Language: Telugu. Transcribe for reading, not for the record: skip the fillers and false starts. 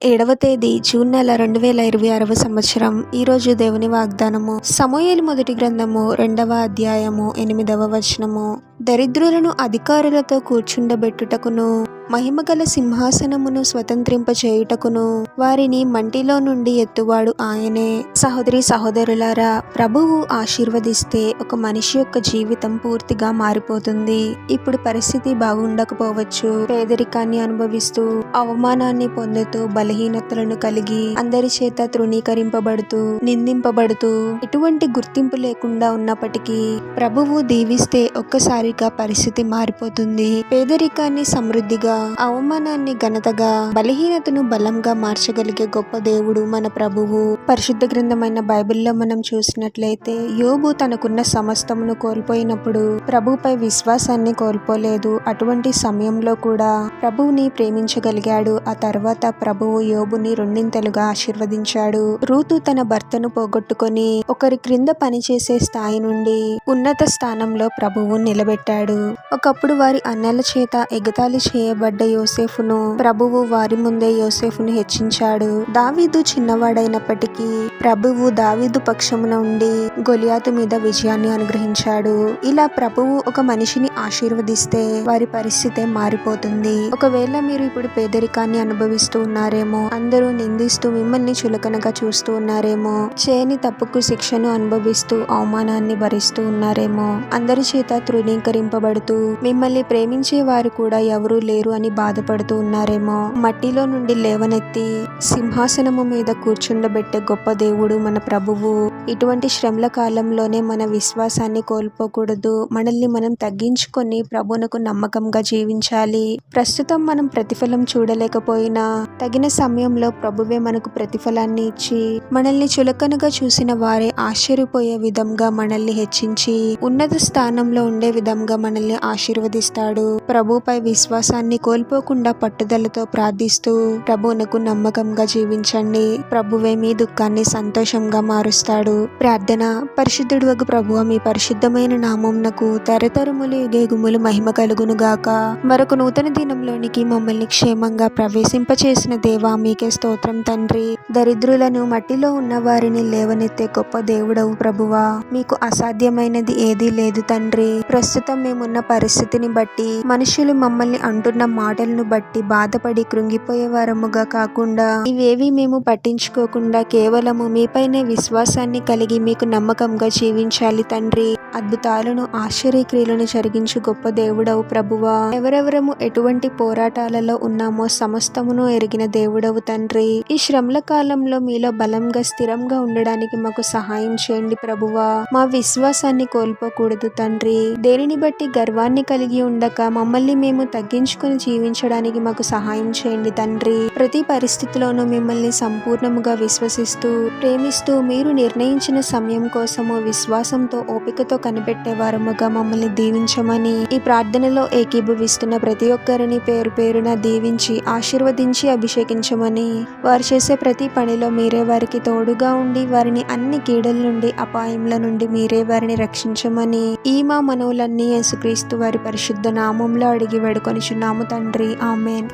7వ తేదీ జూన్ నెల 2026వ సంవత్సరం. ఈరోజు దేవుని వాగ్దానము సమూయేలు మొదటి గ్రంథము 2వ అధ్యాయము 8వ వచనము. దరిద్రులను అధికారులతో కూర్చుండబెట్టుటకును మహిమగల సింహాసనమును స్వతంత్రింపచేయుటకును వారిని మంటిలో నుండి ఎత్తువాడు ఆయనే. సహోదరి సహోదరులారా, ప్రభువు ఆశీర్వదిస్తే ఒక మనిషి యొక్క జీవితం పూర్తిగా మారిపోతుంది. ఇప్పుడు పరిస్థితి బాగుండకపోవచ్చు. పేదరికాన్ని అనుభవిస్తూ, అవమానాన్ని పొందుతూ, బలహీనతలను కలిగి, అందరి చేత తృణీకరింపబడుతూ, నిందింపబడుతూ, ఎటువంటి గుర్తింపు లేకుండా ఉన్నప్పటికీ ప్రభువు దీవిస్తే ఒక్కసారిగా పరిస్థితి మారిపోతుంది. పేదరికాన్ని సమృద్ధిగా, అవమానాన్ని ఘనతగా, బలహీనతను బలంగా మార్చగలిగే గొప్ప దేవుడు మన ప్రభువు. పరిశుద్ధ గ్రంథమైన బైబిల్లో మనం చూసినట్లయితే యోబు తనకున్న సమస్తమును కోల్పోయినప్పుడు ప్రభుపై విశ్వాసాన్ని కోల్పోలేదు. అటువంటి సమయంలో కూడా ప్రభువుని ప్రేమించగలిగాడు. ఆ తర్వాత ప్రభువు యోబుని రెండింతలుగా ఆశీర్వదించాడు. రూతు తన భర్తను పోగొట్టుకొని ఒకరి క్రింద పనిచేసే స్థాయి నుండి ఉన్నత స్థానంలో ప్రభువు నిలబెట్టాడు. ఒకప్పుడు వారి అన్నల చేత ఎగతాళి చేయబడ్డ యోసేఫును ప్రభువు వారి ముందే యోసేఫును హెచ్చించాడు. దావీదు చిన్నవాడైనప్పటికీ ప్రభువు దావీదు పక్షమున ఉండి గొలియాతు మీద విజయాన్ని అనుగ్రహించాడు. ఇలా ప్రభువు ఒక మనిషిని ఆశీర్వదిస్తే వారి పరిస్థితే మారిపోతుంది. ఒకవేళ మీరు ఇప్పుడు పేదరికాన్ని అనుభవిస్తూ ఉన్నారేమో, అందరూ నిందిస్తూ మిమ్మల్ని చులకనగా చూస్తూ ఉన్నారేమో, చేయని తప్పుకు శిక్షను అనుభవిస్తూ అవమానాన్ని భరిస్తూ ఉన్నారేమో, అందరి చేత తృణీకరింపబడుతూ మిమ్మల్ని ప్రేమించే వారు కూడా ఎవరూ లేరు అని బాధపడుతూ ఉన్నారేమో, మట్టిలో నుండి లేవనెత్తి సింహాసనము మీద కూర్చుండబెట్టే గొప్ప దేవుడు మన ప్రభువు. ఇటువంటి శ్రమల కాలంలోనే మన విశ్వాసాన్ని కోల్పోకూడదు. మనల్ని మనం తగ్గించుకొని ప్రభువునకు నమ్మకంగా జీవించాలి. ప్రస్తుతం మనం ప్రతిఫలం చూడలేకపోయినా తగిన సమయంలో ప్రభువే మనకు ప్రతిఫలాన్ని ఇచ్చి మనల్ని చులకనగా చూసిన వారే ఆశ్చర్యపోయే విధంగా మనల్ని హెచ్చించి ఉన్నత స్థానంలో ఉండే విధంగా మనల్ని ఆశీర్వదిస్తాడు. ప్రభుపై విశ్వాసాన్ని కోల్పోకుండా పట్టుదలతో ప్రార్థిస్తూ ప్రభువునకు నమ్మకంగా జీవించండి. ప్రభువే మీ దుఃఖాన్ని సంతోషంగా మారుస్తాడు. ప్రార్థన. పరిశుద్ధుడు వగు ప్రభువా, మీ పరిశుద్ధమైన నామమునకు తరతరములు యుగయుగములు మహిమ కలుగును గాక. మరొక నూతన దినంలోనికి మమ్మల్ని క్షేమంగా ప్రవేశింపచేసిన దేవా, మీకే స్తోత్రం తండ్రి. దరిద్రులను, మట్టిలో ఉన్న వారిని లేవనెత్తే గొప్ప దేవుడవు ప్రభువా. మీకు అసాధ్యమైనది ఏదీ లేదు తండ్రి. ప్రస్తుతం మేమున్న పరిస్థితిని బట్టి, మనుషులు మమ్మల్ని అంటున్న మాటలను బట్టి బాధపడి కృంగిపోయే వారముగా కాకుండా, ఇవేవి మేము పట్టించుకోకుండా కేవలము మీపైనే విశ్వాసాన్ని కలిగి మీకు నమ్మకంగా జీవించాలి తండ్రి. అద్భుతాలను, ఆశ్చర్యక్రియలను జరిగించు గొప్ప దేవుడవు ప్రభువా. ఎవరెవరము ఎటువంటి పోరాటాలలో ఉన్నామో సమస్తమును ఎరిగిన దేవుడవు తండ్రి. ఈ శ్రమల కాలంలో మీలో బలంగా, స్థిరంగా ఉండడానికి మాకు సహాయం చేయండి ప్రభువా. మా విశ్వాసాన్ని కోల్పోకూడదు తండ్రి. దేనిని బట్టి గర్వాన్ని కలిగి ఉండక మమ్మల్ని మేము తగ్గించుకుని జీవించడానికి మాకు సహాయం చేయండి తండ్రి. ప్రతి పరిస్థితిలోనూ మిమ్మల్ని సంపూర్ణముగా విశ్వసిస్తూ, ప్రేమిస్తూ, మీరు నిర్ణయించిన సమయం కోసము విశ్వాసంతో, ఓపికతో కనిపెట్టే వారముగా మమ్మల్ని దీవించమని, ఈ ప్రార్థనలో ఏకీభవిస్తున్న ప్రతి ఒక్కరిని పేరు పేరున దీవించి, ఆశీర్వదించి, అభిషేకించమని, వారు చేసే ప్రతి పనిలో మీరే వారికి తోడుగా ఉండి, వారిని అన్ని కీడల నుండి, అపాయముల నుండి మీరే వారిని రక్షించమని, ఈ మా మనవులన్నీ యేసుక్రీస్తు వారి పరిశుద్ధ నామంలో అడిగి వేడుకొనిచున్నాము తండ్రి. ఆమేన్.